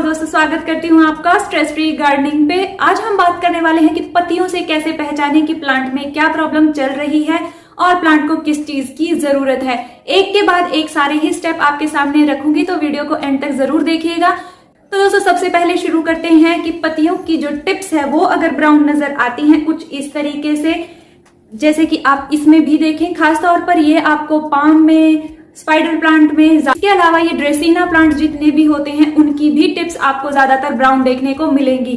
दोस्तों, स्वागत करती हूँ आपका स्ट्रेस फ्री गार्डनिंग पे। आज हम बात करने वाले हैं कि पत्तियों से कैसे पहचाने कि प्लांट में क्या प्रॉब्लम चल रही है और प्लांट को किस चीज की जरूरत है। एक के बाद एक सारे ही स्टेप आपके सामने रखूंगी, तो वीडियो को एंड तक जरूर देखिएगा। तो दोस्तों, सबसे पहले शुरू करते हैं कि पत्तियों की जो टिप्स है वो अगर ब्राउन नजर आती हैं कुछ इस तरीके से, जैसे कि आप इसमें भी देखें, खासतौर पर ये आपको पाम में, स्पाइडर प्लांट में, इसके अलावा ये ड्रेसिना प्लांट जितने भी होते हैं उनकी भी टिप्स आपको ज्यादातर ब्राउन देखने को मिलेंगी।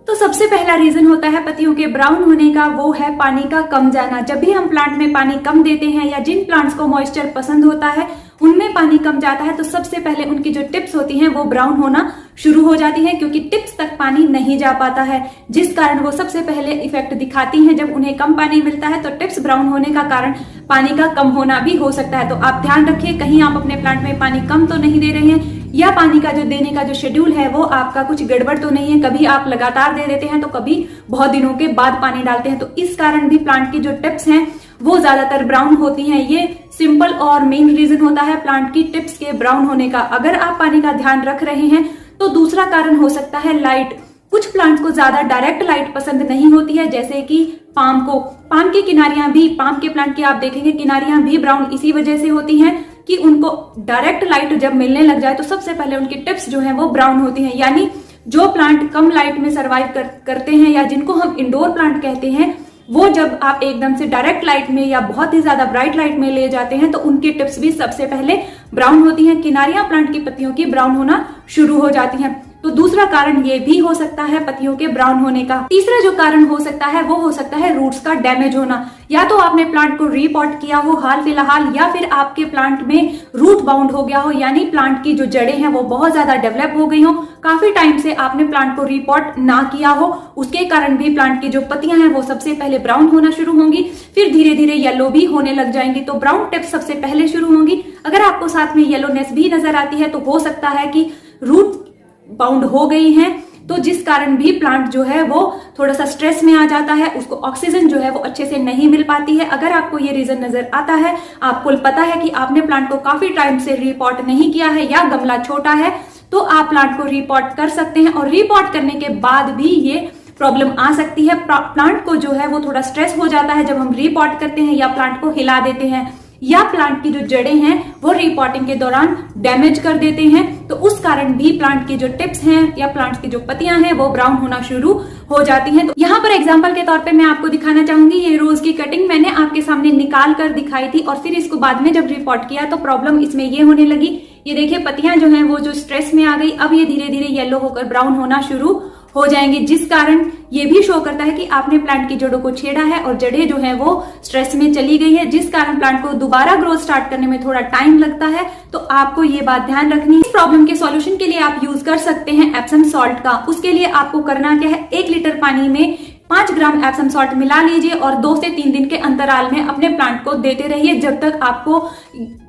तो सबसे पहला रीजन होता है पत्तियों के ब्राउन होने का, वो है पानी का कम जाना। जब भी हम प्लांट में पानी कम देते हैं या जिन प्लांट्स को मॉइस्चर पसंद होता है उनमें पानी कम जाता है, तो सबसे पहले उनकी जो टिप्स होती हैं वो ब्राउन होना शुरू हो जाती है, क्योंकि टिप्स तक पानी नहीं जा पाता है, जिस कारण वो सबसे पहले इफेक्ट दिखाती हैं। जब उन्हें कम पानी मिलता है तो टिप्स ब्राउन होने का कारण पानी का कम होना भी हो सकता है। तो आप ध्यान रखिए, कहीं आप अपने प्लांट में पानी कम तो नहीं दे रहे हैं, या पानी का जो देने का जो शेड्यूल है वो आपका कुछ गड़बड़ तो नहीं है। कभी आप लगातार दे देते हैं तो कभी बहुत दिनों के बाद पानी डालते हैं, तो इस कारण भी प्लांट की जो टिप्स हैं वो ज्यादातर ब्राउन होती हैं। ये सिंपल और मेन रीजन होता है प्लांट की टिप्स के ब्राउन होने का। अगर आप पानी का ध्यान रख रहे हैं तो दूसरा कारण हो सकता है लाइट। कुछ प्लांट्स को ज्यादा डायरेक्ट लाइट पसंद नहीं होती है, जैसे कि पाम की किनारियां भी, पाम के प्लांट की आप देखेंगे किनारियां भी ब्राउन इसी वजह से होती हैं कि उनको डायरेक्ट लाइट जब मिलने लग जाए तो सबसे पहले उनकी टिप्स जो है वो ब्राउन होती हैं। यानी जो प्लांट कम लाइट में सर्वाइव करते हैं या जिनको हम इंडोर प्लांट कहते हैं, वो जब आप एकदम से डायरेक्ट लाइट में या बहुत ही ज्यादा ब्राइट लाइट में ले जाते हैं तो उनकी टिप्स भी सबसे पहले ब्राउन होती हैं। किनारियां प्लांट की पत्तियों की ब्राउन होना शुरू हो जाती हैं। तो दूसरा कारण ये भी हो सकता है पत्तियों के ब्राउन होने का। तीसरा जो कारण हो सकता है वो हो सकता है रूट्स का डैमेज होना। या तो आपने प्लांट को रीपॉट किया हो हाल फिलहाल, या फिर आपके प्लांट में रूट बाउंड हो गया हो, यानी प्लांट की जो जड़ें हैं वो बहुत ज्यादा डेवलप हो गई हो, काफी टाइम से आपने प्लांट को रीपॉट ना किया हो, उसके कारण भी प्लांट की जो पत्तियां हैं वो सबसे पहले ब्राउन होना शुरू होंगी, फिर धीरे धीरे येलो भी होने लग जाएंगी। तो ब्राउन टिप्स सबसे पहले शुरू होंगी। अगर आपको साथ में येलोनेस भी नजर आती है तो हो सकता है कि रूट बाउंड हो गई हैं, तो जिस कारण भी प्लांट जो है वो थोड़ा सा स्ट्रेस में आ जाता है, उसको ऑक्सीजन जो है वो अच्छे से नहीं मिल पाती है। अगर आपको ये रीजन नजर आता है, आपको पता है कि आपने प्लांट को काफी टाइम से रीपॉट नहीं किया है या गमला छोटा है, तो आप प्लांट को रीपॉट कर सकते हैं। और रीपॉट करने के बाद भी ये प्रॉब्लम आ सकती है। प्लांट को जो है वो थोड़ा स्ट्रेस हो जाता है जब हम रीपॉट करते हैं या प्लांट को हिला देते हैं, या प्लांट की जो जड़ें हैं वो रीपॉटिंग के दौरान डैमेज कर देते हैं, तो उस कारण भी प्लांट की जो टिप्स हैं या प्लांट की जो पत्तियां हैं वो ब्राउन होना शुरू हो जाती हैं। तो यहाँ पर एग्जांपल के तौर पे मैं आपको दिखाना चाहूंगी, ये रोज की कटिंग मैंने आपके सामने निकाल कर दिखाई थी और फिर इसको बाद में जब रिपॉट किया तो प्रॉब्लम इसमें ये होने लगी। ये देखिए पत्तियां जो है वो जो स्ट्रेस में आ गई, अब ये धीरे धीरे येलो होकर ब्राउन होना शुरू हो जाएंगे, जिस कारण ये भी शो करता है कि आपने प्लांट की जड़ों को छेड़ा है और जड़ें जो है वो स्ट्रेस में चली गई है, जिस कारण प्लांट को दोबारा ग्रोथ स्टार्ट करने में थोड़ा टाइम लगता है। तो आपको ये बात ध्यान रखनी है। इस प्रॉब्लम के सॉल्यूशन के लिए आप यूज कर सकते हैं एप्सम सॉल्ट का। उसके लिए आपको करना क्या है, 1 लीटर पानी में 5 ग्राम एप्सम सॉल्ट मिला लीजिए और 2 से 3 दिन के अंतराल में अपने प्लांट को देते रहिए, जब तक आपको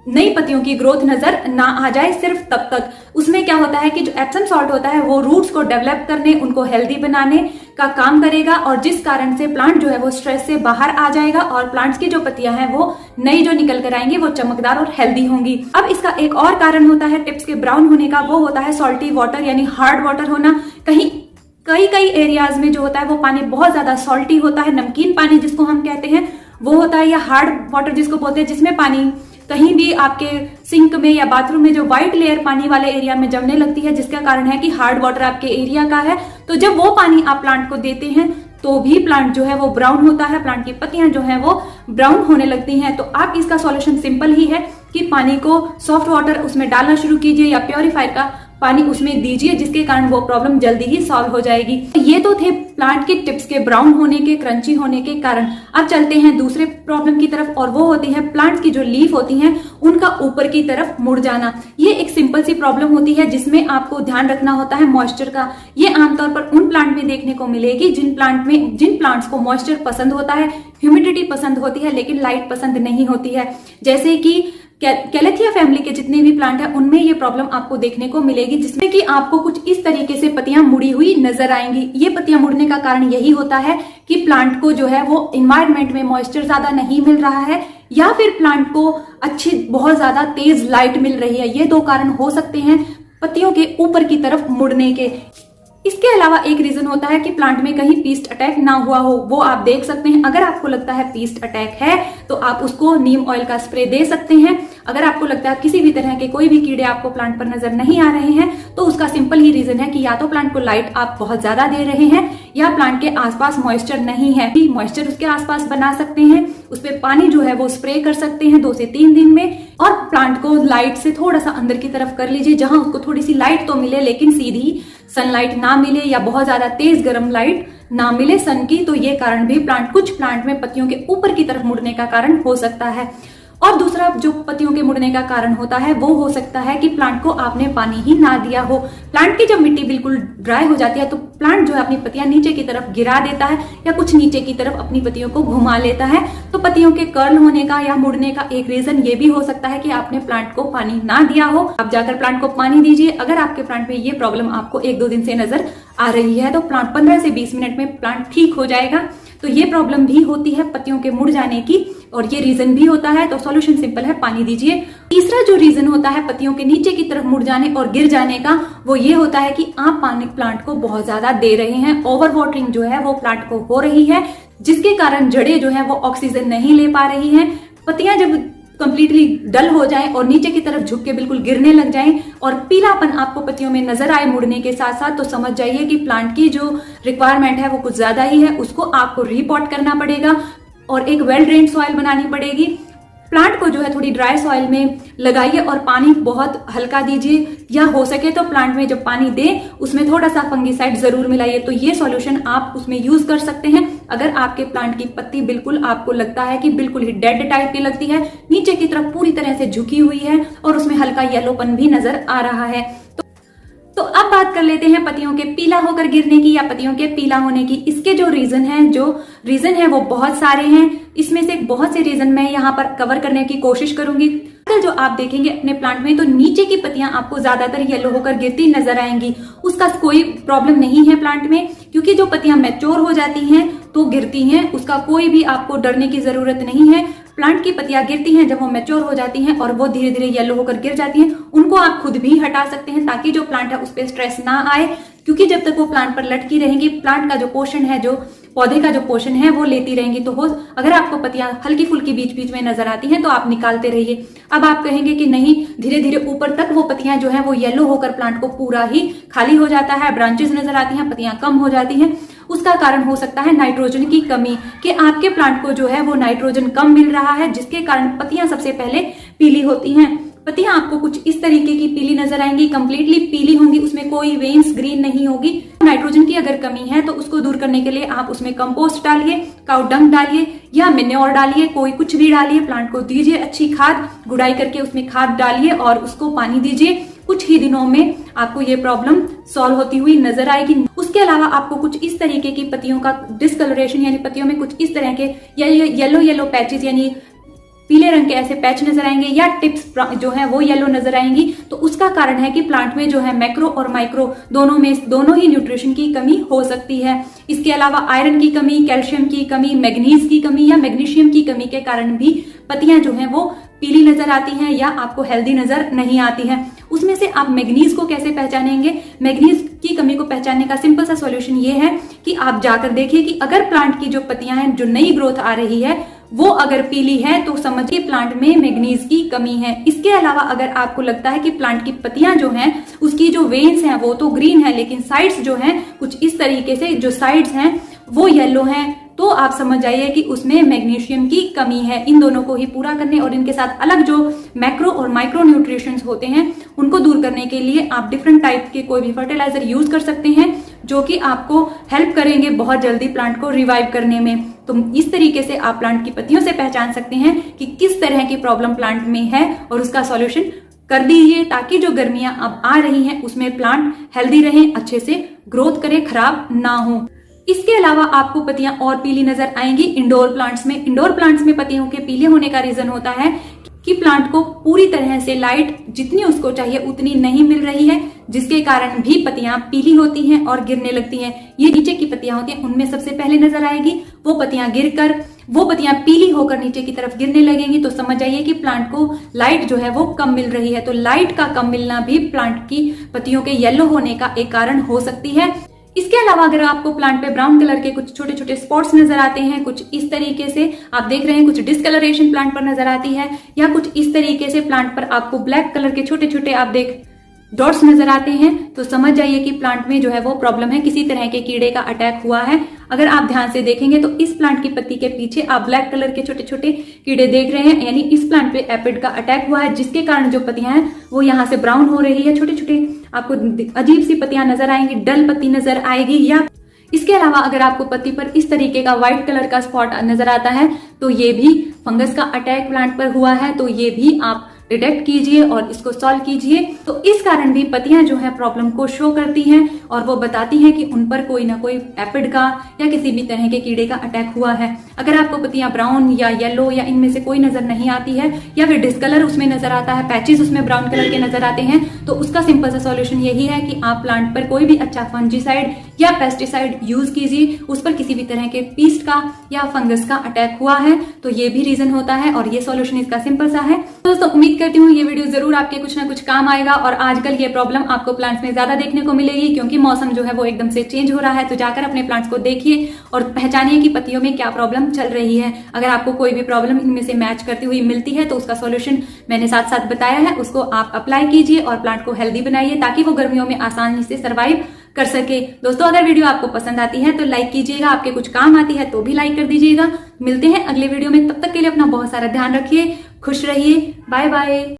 नई पत्तियों की ग्रोथ नजर ना आ जाए, सिर्फ तब तक। उसमें क्या होता है कि जो एप्सम सॉल्ट होता है वो रूट्स को डेवलप करने, उनको हेल्दी बनाने का काम करेगा, और जिस कारण से प्लांट जो है वो स्ट्रेस से बाहर आ जाएगा और प्लांट्स की जो पत्तियां हैं वो नई जो निकल कर आएंगी वो चमकदार और हेल्दी होंगी। अब इसका एक और कारण होता है टिप्स के ब्राउन होने का, वो होता है सॉल्टी वाटर यानी हार्ड वाटर होना। कई एरियाज में जो होता है वो पानी बहुत ज्यादा सॉल्टी होता है, नमकीन पानी जिसको हम कहते हैं वो होता है, या हार्ड वाटर जिसको बोलते हैं, जिसमें पानी कहीं भी आपके सिंक में या बाथरूम में जो व्हाइट लेयर पानी वाले एरिया में जमने लगती है, जिसका कारण है कि हार्ड वाटर आपके एरिया का है। तो जब वो पानी आप प्लांट को देते हैं तो भी प्लांट जो है वो ब्राउन होता है, प्लांट की पत्तियां जो है वो ब्राउन होने लगती हैं। तो आप इसका सॉल्यूशन सिंपल ही है कि पानी को सॉफ्ट वाटर उसमें डालना शुरू कीजिए या प्योरीफायर का पानी उसमें दीजिए, जिसके कारण वो प्रॉब्लम जल्दी ही सॉल्व हो जाएगी। ये तो थे प्लांट की टिप्स के ब्राउन होने के, क्रंची होने के कारण। अब चलते हैं दूसरे प्रॉब्लम की तरफ, और वो होती है प्लांट की जो लीफ होती हैं उनका ऊपर की तरफ मुड़ जाना। ये एक सिंपल सी प्रॉब्लम होती है जिसमें आपको ध्यान रखना होता है मॉइस्चर का। ये आमतौर पर उन प्लांट में देखने को मिलेगी जिन प्लांट्स को मॉइस्चर पसंद होता है, ह्यूमिडिटी पसंद होती है, लेकिन लाइट पसंद नहीं होती है। जैसे कि कैलेथिया फैमिली के जितने भी प्लांट हैं उनमें ये प्रॉब्लम आपको देखने को मिलेगी, जिसमें कि आपको कुछ इस तरीके से पत्तियां मुड़ी हुई नजर आएंगी। ये पत्तियां मुड़ने का कारण यही होता है कि प्लांट को जो है वो इन्वायरमेंट में मॉइस्चर ज्यादा नहीं मिल रहा है, या फिर प्लांट को अच्छी बहुत ज्यादा तेज लाइट मिल रही है। ये 2 कारण हो सकते हैं। पत्तियों के ऊपर की तरफ मुड़ने के। इसके अलावा एक रीजन होता है कि प्लांट में कहीं पीस्ट अटैक ना हुआ हो, वो आप देख सकते हैं। अगर आपको लगता है पीस्ट अटैक है तो आप उसको नीम ऑयल का स्प्रे दे सकते हैं। अगर आपको लगता है किसी भी तरह के कोई भी कीड़े आपको प्लांट पर नजर नहीं आ रहे हैं तो उसका सिंपल ही रीजन है कि या तो प्लांट को लाइट आप बहुत ज्यादा दे रहे हैं या प्लांट के आसपास मॉइस्चर नहीं है। मॉइस्चर उसके आसपास बना सकते हैं, उस पर पानी जो है वो स्प्रे कर सकते हैं 2 से 3 दिन में, और प्लांट को लाइट से थोड़ा सा अंदर की तरफ कर लीजिए जहां उसको थोड़ी सी लाइट तो मिले लेकिन सीधी सनलाइट ना मिले या बहुत ज्यादा तेज गर्म लाइट ना मिले सन की। तो ये कारण भी कुछ प्लांट में पत्तियों के ऊपर की तरफ मुड़ने का कारण हो सकता है। और दूसरा जो पत्तियों के मुड़ने का कारण होता है वो हो सकता है कि प्लांट को आपने पानी ही ना दिया हो। प्लांट की जब मिट्टी बिल्कुल ड्राई हो जाती है तो प्लांट जो है अपनी पत्तियां नीचे की तरफ गिरा देता है या कुछ नीचे की तरफ अपनी पत्तियों को घुमा लेता है। तो पत्तियों के कर्ल होने का या मुड़ने का एक रीजन ये भी हो सकता है कि आपने प्लांट को पानी ना दिया हो। आप जाकर प्लांट को पानी दीजिए। अगर आपके प्लांट में ये प्रॉब्लम आपको 1-2 दिन से नजर आ रही है तो प्लांट 15 से 20 मिनट में प्लांट ठीक हो जाएगा। तो ये प्रॉब्लम भी होती है पत्तियों के मुड़ जाने की और ये रीजन भी होता है। तो सॉल्यूशन सिंपल है, पानी दीजिए। तीसरा जो रीजन होता है पत्तियों के नीचे की तरफ मुड़ जाने और गिर जाने का वो ये होता है कि आप पानी प्लांट को बहुत ज्यादा दे रहे हैं। ओवर वाटरिंग जो है वो प्लांट को हो रही है जिसके कारण जड़ें जो है वो ऑक्सीजन नहीं ले पा रही हैं। पत्तियां जब कंप्लीटली डल हो जाएं और नीचे की तरफ झुक के बिल्कुल गिरने लग जाएं और पीलापन आपको पत्तियों में नजर आए मुड़ने के साथ साथ, तो समझ जाइए कि प्लांट की जो रिक्वायरमेंट है वो कुछ ज्यादा ही है। उसको आपको रीपॉट करना पड़ेगा और एक वेल ड्रेन्ड सॉइल बनानी पड़ेगी। प्लांट को जो है थोड़ी ड्राई सॉइल में लगाइए और पानी बहुत हल्का दीजिए, या हो सके तो प्लांट में जब पानी दे उसमें थोड़ा सा फंगीसाइड जरूर मिलाइए। तो ये सॉल्यूशन आप उसमें यूज कर सकते हैं। अगर आपके प्लांट की पत्ती बिल्कुल आपको लगता है कि बिल्कुल ही डेड टाइप की लगती है, नीचे की तरफ पूरी तरह से झुकी हुई है और उसमें हल्का येलोपन भी नजर आ रहा है, तो अब बात कर लेते हैं पत्तियों के पीला होकर गिरने की या पत्तियों के पीला होने की। इसके जो रीजन है वो बहुत सारे हैं। इसमें से बहुत से रीजन मैं यहाँ पर कवर करने की कोशिश करूंगी। जो आप देखेंगे अपने प्लांट में तो नीचे की पत्तियां आपको ज्यादातर येलो होकर गिरती नजर आएंगी। उसका कोई प्रॉब्लम नहीं है प्लांट में, क्योंकि जो पत्तियां मैच्योर हो जाती हैं तो गिरती हैं, उसका कोई भी आपको डरने की जरूरत नहीं है। प्लांट की पत्तियां गिरती हैं जब वो मैच्योर हो जाती हैं और वो धीरे धीरे येलो होकर गिर जाती हैं, उनको आप खुद भी हटा सकते हैं ताकि जो प्लांट है उस पर स्ट्रेस ना आए। क्योंकि जब तक वो प्लांट पर लटकी रहेंगी, प्लांट का जो पोषण है, जो पौधे का जो पोषण है वो लेती रहेंगी। तो अगर आपको पत्तियां हल्की फुल्की बीच बीच में नजर आती हैं तो आप निकालते रहिए। अब आप कहेंगे कि नहीं, धीरे धीरे ऊपर तक वो पत्तियां जो है वो येलो होकर प्लांट को पूरा ही खाली हो जाता है, ब्रांचेस नजर आती हैं, पत्तियां कम हो जाती हैं। उसका कारण हो सकता है नाइट्रोजन की कमी, कि आपके प्लांट को जो है वो नाइट्रोजन कम मिल रहा है, जिसके कारण पत्तियां सबसे पहले पीली होती हैं। पत्तियां आपको कुछ इस तरीके की पीली नजर आएंगी, कंप्लीटली पीली होंगी, उसमें कोई वेन्स ग्रीन नहीं होगी। नाइट्रोजन की अगर कमी है तो उसको दूर करने के लिए आप उसमें कंपोस्ट डालिए, काउ डंग डालिए या मेन्योर डालिए, कोई कुछ भी डालिए, प्लांट को दीजिए अच्छी खाद, गुड़ाई करके उसमें खाद डालिए और उसको पानी दीजिए। कुछ ही दिनों में आपको ये प्रॉब्लम सॉल्व होती हुई नजर आएगी। उसके अलावा आपको कुछ इस तरीके की पत्तियों का डिसकलरेशन यानी पत्तियों में कुछ इस तरह के येलो पैचेस यानी पीले रंग के ऐसे पैच नजर आएंगे या टिप्स जो है वो येलो नजर आएंगी। तो उसका कारण है कि प्लांट में जो है मैक्रो और माइक्रो दोनों ही न्यूट्रिशन की कमी हो सकती है। इसके अलावा आयरन की कमी, कैल्शियम की कमी, मैग्नीज की कमी या मैग्नीशियम की कमी के कारण भी पत्तियां जो है वो पीली नजर आती हैं या आपको हेल्दी नजर नहीं आती है। उसमें से आप मैग्नीज को कैसे पहचानेंगे? मैग्नीज की कमी को पहचानने का सिंपल सा सॉल्यूशन ये है कि आप जाकर देखिए कि अगर प्लांट की जो पत्तियां हैं, जो नई ग्रोथ आ रही है, वो अगर पीली है तो समझिए प्लांट में मैग्नीज की कमी है। इसके अलावा अगर आपको लगता है कि प्लांट की पत्तियां जो हैं उसकी जो वेन्स हैं वो तो ग्रीन है लेकिन साइड्स जो हैं कुछ इस तरीके से जो साइड्स हैं वो येलो हैं, तो आप समझ जाइए कि उसमें मैग्नीशियम की कमी है। इन दोनों को ही पूरा करने और इनके साथ अलग जो मैक्रो और माइक्रो न्यूट्रिशंस होते हैं उनको दूर करने के लिए आप डिफरेंट टाइप के कोई भी फर्टिलाइजर यूज कर सकते हैं जो कि आपको हेल्प करेंगे बहुत जल्दी प्लांट को रिवाइव करने में। तो इस तरीके से आप प्लांट की पत्तियों से पहचान सकते हैं कि किस तरह की प्रॉब्लम प्लांट में है और उसका सॉल्यूशन कर दीजिए ताकि जो गर्मियां अब आ रही हैं उसमें प्लांट हेल्दी रहे, अच्छे से ग्रोथ करे, खराब ना हो। इसके अलावा आपको पत्तियां और पीली नजर आएंगी इंडोर प्लांट्स में। इंडोर प्लांट्स में पत्तियों के पीले होने का रीजन होता है कि प्लांट को पूरी तरह से लाइट जितनी उसको चाहिए उतनी नहीं मिल रही है, जिसके कारण भी पत्तियां पीली होती हैं और गिरने लगती हैं। ये नीचे की पत्तियां होती हैं उनमें सबसे पहले नजर आएगी। वो पत्तियां गिरकर वो पत्तियां पीली होकर नीचे की तरफ गिरने लगेंगी, तो समझ जाइए कि प्लांट को लाइट जो है वो कम मिल रही है। तो लाइट का कम मिलना भी प्लांट की पत्तियों के येलो होने का एक कारण हो सकती है। इसके अलावा अगर आपको प्लांट पे ब्राउन कलर के कुछ छोटे छोटे स्पॉट्स नजर आते हैं, कुछ इस तरीके से आप देख रहे हैं, कुछ डिस्कलरेशन प्लांट पर नजर आती है, या कुछ इस तरीके से प्लांट पर आपको ब्लैक कलर के छोटे छोटे आप देख डॉट्स नजर आते हैं, तो समझ जाइए कि प्लांट में जो है वो प्रॉब्लम है, किसी तरह के कीड़े का अटैक हुआ है। अगर आप ध्यान से देखेंगे तो इस प्लांट की पत्ती के पीछे आप ब्लैक कलर के छोटे छोटे कीड़े देख रहे हैं, यानी इस प्लांट पे एपिड का अटैक हुआ है, जिसके कारण जो पत्तियां हैं वो यहाँ से ब्राउन हो रही है, छोटे छोटे आपको अजीब सी पत्तियां नजर आएंगी, डल पत्ती नजर आएगी। या इसके अलावा अगर आपको पत्ती पर इस तरीके का व्हाइट कलर का स्पॉट नजर आता है तो ये भी फंगस का अटैक प्लांट पर हुआ है, तो ये भी आप डिटेक्ट कीजिए और इसको सॉल्व कीजिए। तो इस कारण भी पत्तियां जो है प्रॉब्लम को शो करती हैं और वो बताती हैं कि उन पर कोई ना कोई एपिड का या किसी भी तरह के कीड़े का अटैक हुआ है। अगर आपको पत्तियां ब्राउन या येलो या इनमें से कोई नजर नहीं आती है, या फिर डिस्कलर उसमें नजर आता है, पैचेस उसमें ब्राउन कलर के नजर आते हैं, तो उसका सिंपल सा सॉल्यूशन यही है कि आप प्लांट पर कोई भी अच्छा फंजीसाइड या पेस्टिसाइड यूज कीजिए। उस पर किसी भी तरह के पीस्ट का या फंगस का अटैक हुआ है तो ये भी रीजन होता है, और ये सॉल्यूशन इसका सिंपल सा है। दोस्तों उम्मीद करती हूँ ये वीडियो जरूर आपके कुछ ना कुछ काम आएगा, और आजकल ये प्रॉब्लम आपको प्लांट्स में ज्यादा देखने को मिलेगी, क्योंकि मौसम जो है वो एकदम से चेंज हो रहा है। तो जाकर अपने प्लांट्स को देखिए और पहचानिए कि पत्तियों में क्या प्रॉब्लम चल रही है। अगर आपको कोई भी प्रॉब्लम इनमें से मैच करती हुई मिलती है तो उसका सॉल्यूशन मैंने साथ साथ बताया है, उसको आप अप्लाई कीजिए और प्लांट को हेल्दी बनाइए, ताकि वो गर्मियों में आसानी से सर्वाइव कर सके। दोस्तों अगर वीडियो आपको पसंद आती है तो लाइक कीजिएगा, आपके कुछ काम आती है तो भी लाइक कर दीजिएगा। मिलते हैं अगले वीडियो में, तब तक के लिए अपना बहुत सारा ध्यान रखिए, खुश रहिए, बाय बाय।